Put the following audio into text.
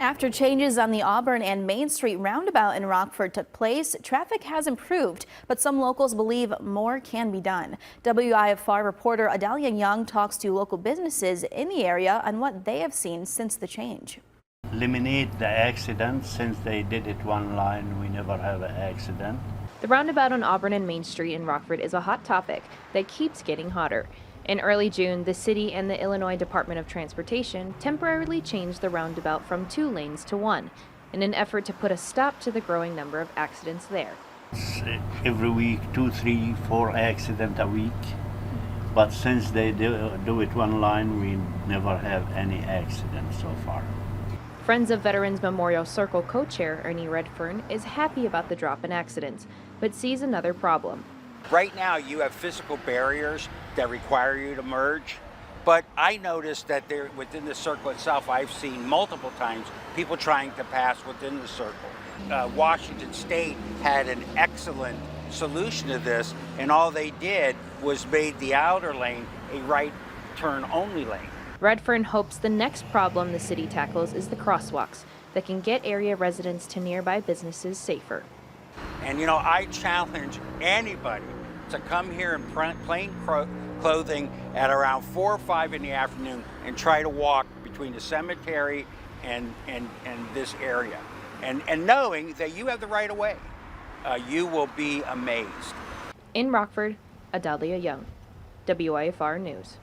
After changes on the Auburn and Main Street roundabout in Rockford took place, traffic has improved, but some locals believe more can be done. WIFR reporter Adalia Young talks to local businesses in the area on what they have seen since the change. Eliminate the accidents. Since they did it one line, we never have an accident. The roundabout on Auburn and Main Street in Rockford is a hot topic that keeps getting hotter. In early June, the city and the Illinois Department of Transportation temporarily changed the roundabout from 2 lanes to 1 in an effort to put a stop to the growing number of accidents there. Every week, 2, 3, 4 accidents a week. But since they do it one line, we never have any accidents so far. Friends of Veterans Memorial Circle co-chair Ernie Redfern is happy about the drop in accidents, but sees another problem. Right now you have physical barriers that require you to merge, but I noticed that there within the circle itself, I've seen multiple times people trying to pass within the circle. Washington State had an excellent solution to this, and all they did was made the outer lane a right turn only lane. Redfern hopes the next problem the city tackles is the crosswalks that can get area residents to nearby businesses safer. And you know, I challenge anybody to come here in plain clothing at around 4 or 5 in the afternoon and try to walk between the cemetery and this area. And knowing that you have the right of way, you will be amazed. In Rockford, Adalia Young, WIFR News.